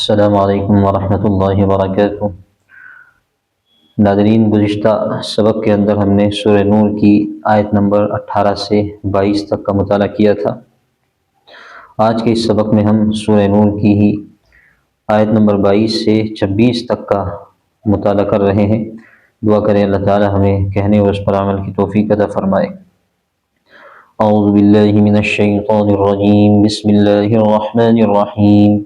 السلام علیکم ورحمۃ اللہ وبرکاتہ۔ ناظرین، گزشتہ سبق کے اندر ہم نے سورہ نور کی آیت نمبر 18 سے 22 تک کا مطالعہ کیا تھا۔ آج کے اس سبق میں ہم سورہ نور کی ہی آیت نمبر 22 سے 26 تک کا مطالعہ کر رہے ہیں۔ دعا کریں اللہ تعالی ہمیں کہنے اور اس پر عمل کی توفیق عطا فرمائے۔ اعوذ باللہ من الشیطان الرجیم، بسم اللہ الرحمن الرحیم۔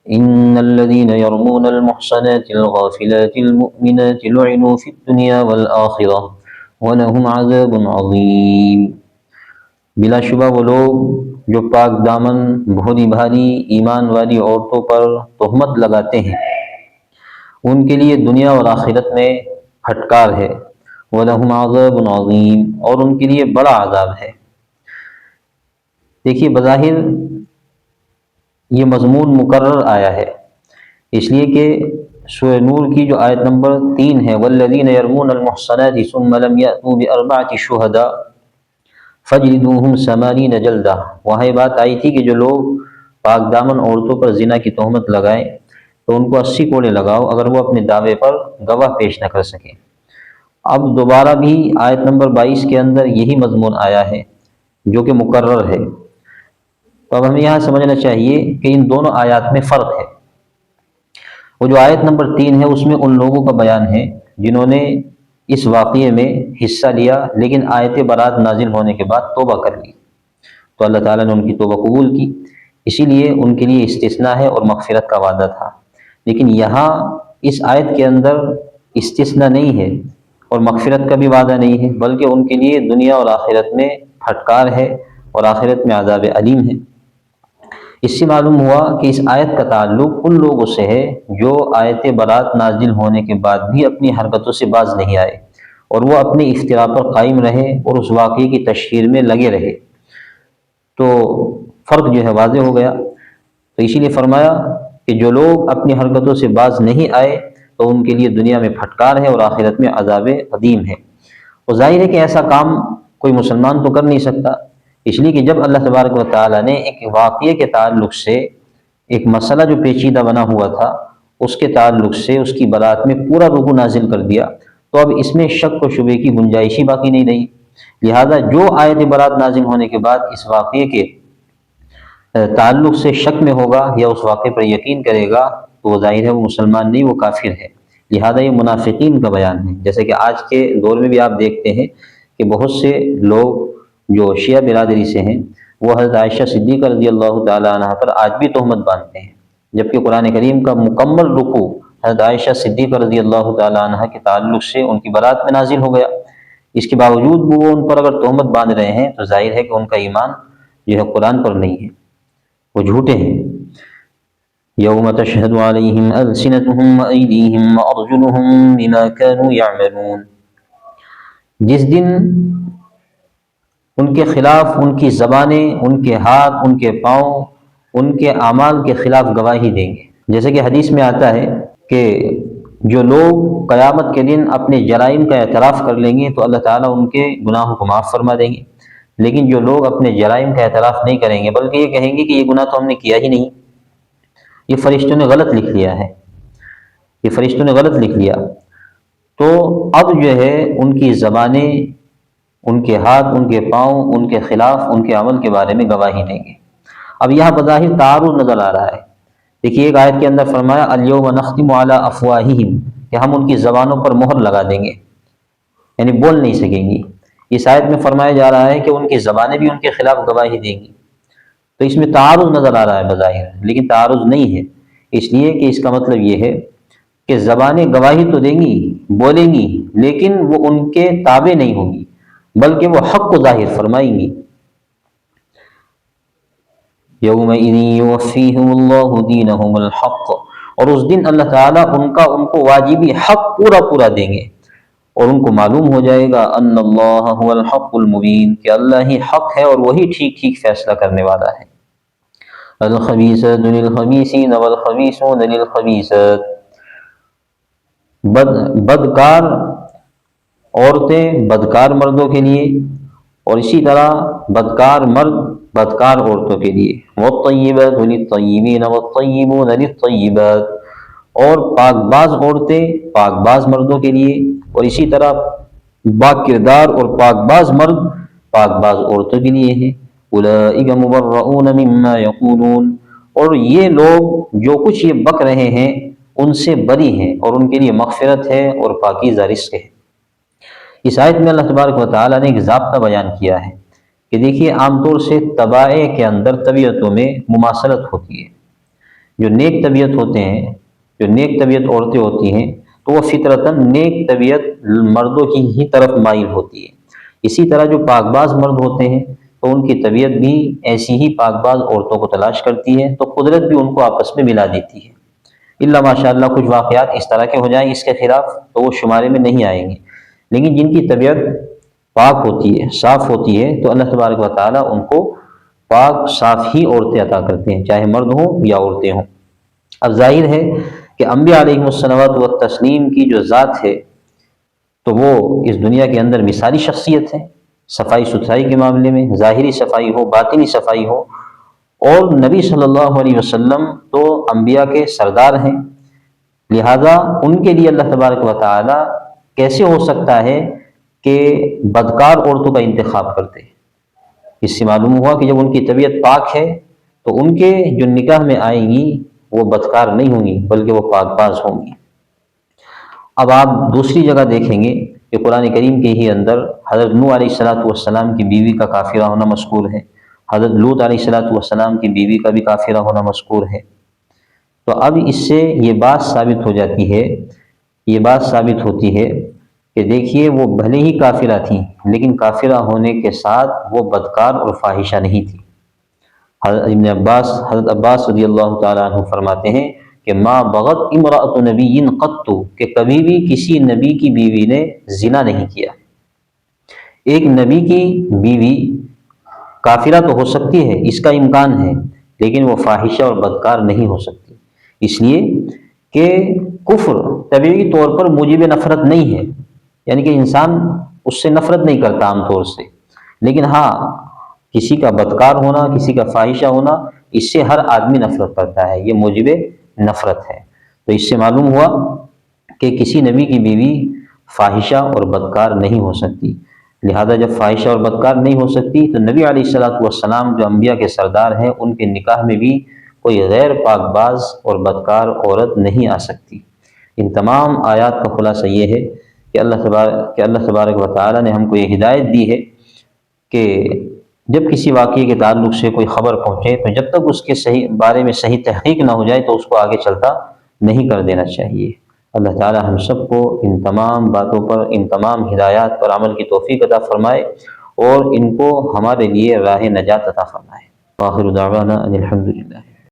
ان الذين يرمون المحصنات الغافلات المؤمنات لعنوا في الدنيا والآخرة ولهم عذاب عظیم۔ بلا شبہ وہ لوگ جو پاک دامن بھولی بھالی ایمان والی عورتوں پر تہمت لگاتے ہیں، ان کے لیے دنیا اور آخرت میں پھٹکار ہے۔ وَلَهُمْ عَذَابٌ عَظِيمٌ، اور ان کے لیے بڑا عذاب ہے۔ دیکھیے، بظاہر یہ مضمون مکرر آیا ہے، اس لیے کہ سورہ نور کی جو آیت نمبر 3 ہے، وَالَّذِينَ يَرْمُونَ الْمُحْصَنَاتِ ثُمَّ لَمْ يَأْتُوا بِأَرْبَعَةِ شُهَدَاءَ فَاجْلِدُوهُمْ 80 جلدہ۔ وہاں یہ بات آئی تھی کہ جو لوگ پاک دامن عورتوں پر زنا کی تہمت لگائیں تو ان کو 80 کوڑے لگاؤ اگر وہ اپنے دعوے پر گواہ پیش نہ کر سکیں۔ اب دوبارہ بھی آیت نمبر 22 کے اندر یہی مضمون آیا ہے جو کہ مکرر ہے۔ تو اب ہمیں یہاں سمجھنا چاہیے کہ ان دونوں آیات میں فرق ہے۔ وہ جو آیت نمبر 3 ہے اس میں ان لوگوں کا بیان ہے جنہوں نے اس واقعے میں حصہ لیا لیکن آیت برات نازل ہونے کے بعد توبہ کر لی، تو اللہ تعالیٰ نے ان کی توبہ قبول کی، اسی لیے ان کے لیے استثناء ہے اور مغفرت کا وعدہ تھا۔ لیکن یہاں اس آیت کے اندر استثناء نہیں ہے اور مغفرت کا بھی وعدہ نہیں ہے، بلکہ ان کے لیے دنیا اور آخرت میں پھٹکار ہے اور آخرت میں عذاب علیم ہے۔ اس سے معلوم ہوا کہ اس آیت کا تعلق ان لوگوں سے ہے جو آیت برات نازل ہونے کے بعد بھی اپنی حرکتوں سے باز نہیں آئے اور وہ اپنے افتراء پر قائم رہے اور اس واقعے کی تشہیر میں لگے رہے۔ تو فرق جو ہے واضح ہو گیا۔ تو اسی لیے فرمایا کہ جو لوگ اپنی حرکتوں سے باز نہیں آئے تو ان کے لیے دنیا میں پھٹکار ہے اور آخرت میں عذاب عظیم ہے۔ اور ظاہر ہے کہ ایسا کام کوئی مسلمان تو کر نہیں سکتا، اس لیے کہ جب اللہ تبارک و تعالیٰ نے ایک واقعے کے تعلق سے ایک مسئلہ جو پیچیدہ بنا ہوا تھا اس کے تعلق سے اس کی برات میں پورا رکوع نازل کر دیا، تو اب اس میں شک و شبے کی گنجائش ہی باقی نہیں رہی۔ لہذا جو آیت برات نازل ہونے کے بعد اس واقعے کے تعلق سے شک میں ہوگا یا اس واقعے پر یقین کرے گا تو وہ ظاہر ہے وہ مسلمان نہیں، وہ کافر ہے۔ لہذا یہ منافقین کا بیان ہے۔ جیسے کہ آج کے دور میں بھی آپ دیکھتے ہیں کہ بہت سے لوگ جو شیعہ برادری سے ہیں وہ حضرت عائشہ صدیقہ رضی اللہ تعالیٰ عنہ پر آج بھی تہمت باندھتے ہیں، جبکہ قرآن کریم کا مکمل رکوع حضرت عائشہ صدیقہ رضی اللہ تعالیٰ عنہ کے تعلق سے ان کی برات میں نازل ہو گیا۔ اس کے باوجود وہ ان پر اگر تہمت باندھ رہے ہیں تو ظاہر ہے کہ ان کا ایمان جو ہے قرآن پر نہیں ہے، وہ جھوٹے ہیں۔ یوم تشہد علیہم السنتہم وایدیہم وارجلہم بما کانوا یعملون، جس دن ان کے خلاف ان کی زبانیں، ان کے ہاتھ، ان کے پاؤں ان کے اعمال کے خلاف گواہی دیں گے۔ جیسے کہ حدیث میں آتا ہے کہ جو لوگ قیامت کے دن اپنے جرائم کا اعتراف کر لیں گے تو اللہ تعالیٰ ان کے گناہوں کو معاف فرما دیں گے، لیکن جو لوگ اپنے جرائم کا اعتراف نہیں کریں گے بلکہ یہ کہیں گے کہ یہ گناہ تو ہم نے کیا ہی نہیں، یہ فرشتوں نے غلط لکھ لیا ہے، یہ فرشتوں نے غلط لکھ لیا، تو اب جو ہے ان کی زبانیں، ان کے ہاتھ، ان کے پاؤں ان کے خلاف ان کے عمل کے بارے میں گواہی دیں گے۔ اب یہاں بظاہر تعارض نظر آ رہا ہے۔ دیکھیے، ایک آیت کے اندر فرمایا الیوم نختم علی افواہہم، کہ ہم ان کی زبانوں پر مہر لگا دیں گے، یعنی بول نہیں سکیں گی۔ اس آیت میں فرمایا جا رہا ہے کہ ان کی زبانیں بھی ان کے خلاف گواہی دیں گی، تو اس میں تعارض نظر آ رہا ہے بظاہر، لیکن تعارض نہیں ہے، اس لیے کہ اس کا مطلب یہ ہے کہ زبانیں گواہی تو دیں گی، بولیں گی، لیکن وہ ان کے تابع نہیں ہوں گی بلکہ وہ حق کو ظاہر فرمائیں گی۔ یومئذ یوفیہم اللہ دینہم الحق، اور اس دن اللہ تعالیٰ ان کو واجبی حق پورا دیں گے اور ان کو معلوم ہو جائے گا ان اللہ هو الحق المبین، کہ اللہ ہی حق ہے اور وہی ٹھیک فیصلہ کرنے والا ہے۔ الخبیثات للخبیثین والخبیثون للخبیثات، بدکار عورتیں بدکار مردوں کے لیے اور اسی طرح بدکار مرد بدکار عورتوں کے لیے۔ والطیبات للطیبین والطیبون للطیبات، اور پاک باز عورتیں پاک باز مردوں کے لیے، اور اسی طرح با کردار اور پاک باز مرد پاک باز عورتوں کے لیے ہیں۔ اولئک مبرؤون مما یقولون، اور یہ لوگ جو کچھ یہ بک رہے ہیں ان سے بری ہیں، اور ان کے لیے مغفرت ہے اور پاکیزہ رزق ہے۔ اس آیت میں اللہ تبارک و تعالیٰ نے ایک ضابطہ بیان کیا ہے کہ دیکھیے عام طور سے طبائع کے اندر طبیعتوں میں مماثلت ہوتی ہے۔ جو نیک طبیعت ہوتے ہیں، جو نیک طبیعت عورتیں ہوتی ہیں، تو وہ فطرتاً نیک طبیعت مردوں کی ہی طرف مائل ہوتی ہے۔ اسی طرح جو پاک باز مرد ہوتے ہیں تو ان کی طبیعت بھی ایسی ہی پاک باز عورتوں کو تلاش کرتی ہے، تو قدرت بھی ان کو آپس میں ملا دیتی ہے۔ اللہ ماشاء اللہ کچھ واقعات اس طرح کے ہو جائیں اس کے خلاف تو وہ شمارے میں نہیں آئیں گے، لیکن جن کی طبیعت پاک ہوتی ہے، صاف ہوتی ہے، تو اللہ تبارک و تعالیٰ ان کو پاک صاف ہی عورتیں عطا کرتے ہیں، چاہے مرد ہوں یا عورتیں ہوں۔ اب ظاہر ہے کہ انبیاء علیہم الصلوات والتسلیم کی جو ذات ہے تو وہ اس دنیا کے اندر مثالی شخصیت ہے، صفائی ستھرائی کے معاملے میں، ظاہری صفائی ہو باطنی صفائی ہو، اور نبی صلی اللہ علیہ وسلم تو انبیاء کے سردار ہیں، لہذا ان کے لیے اللہ تبارک و تعالی کیسے ہو سکتا ہے کہ بدکار عورتوں کا انتخاب کرتے ہیں؟ اس سے معلوم ہوا کہ جب ان کی طبیعت پاک ہے تو ان کے جو نکاح میں آئیں گی وہ بدکار نہیں ہوں گی بلکہ وہ پاک باز ہوں گی۔ اب آپ دوسری جگہ دیکھیں گے کہ قرآن کریم کے ہی اندر حضرت نوح علیہ السلام کی بیوی کا کافرہ ہونا مذکور ہے، حضرت لوط علیہ السلام کی بیوی کا بھی کافرہ ہونا مذکور ہے۔ تو اب اس سے یہ بات ثابت ہوتی ہے کہ دیکھیے وہ بھلے ہی کافرہ تھیں لیکن کافرہ ہونے کے ساتھ وہ بدکار اور فاحشہ نہیں تھی۔ حضرت عباس رضی اللہ تعالیٰ عنہ فرماتے ہیں کہ ما بغت امرأۃ نبی قط، کہ کبھی بھی کسی نبی کی بیوی نے زنا نہیں کیا۔ ایک نبی کی بیوی کافرہ تو ہو سکتی ہے، اس کا امکان ہے، لیکن وہ فاحشہ اور بدکار نہیں ہو سکتی، اس لیے کہ کفر طبیعی طور پر موجب نفرت نہیں ہے، یعنی کہ انسان اس سے نفرت نہیں کرتا عام طور سے، لیکن ہاں کسی کا بدکار ہونا، کسی کا فاحشہ ہونا، اس سے ہر آدمی نفرت کرتا ہے، یہ موجب نفرت ہے۔ تو اس سے معلوم ہوا کہ کسی نبی کی بیوی فاحشہ اور بدکار نہیں ہو سکتی، لہذا جب فاحشہ اور بدکار نہیں ہو سکتی تو نبی علیہ السلام جو انبیاء کے سردار ہیں ان کے نکاح میں بھی کوئی غیر پاک باز اور بدکار عورت نہیں آ سکتی۔ ان تمام آیات کا خلاصہ یہ ہے کہ اللہ تبارک و تعالیٰ نے ہم کو یہ ہدایت دی ہے کہ جب کسی واقعے کے تعلق سے کوئی خبر پہنچے تو جب تک اس کے بارے میں صحیح تحقیق نہ ہو جائے تو اس کو آگے چلتا نہیں کر دینا چاہیے۔ اللہ تعالیٰ ہم سب کو ان تمام باتوں پر، ان تمام ہدایات پر عمل کی توفیق عطا فرمائے اور ان کو ہمارے لیے راہ نجات عطا فرمائے۔ وآخر دعوانا ان الحمد للہ۔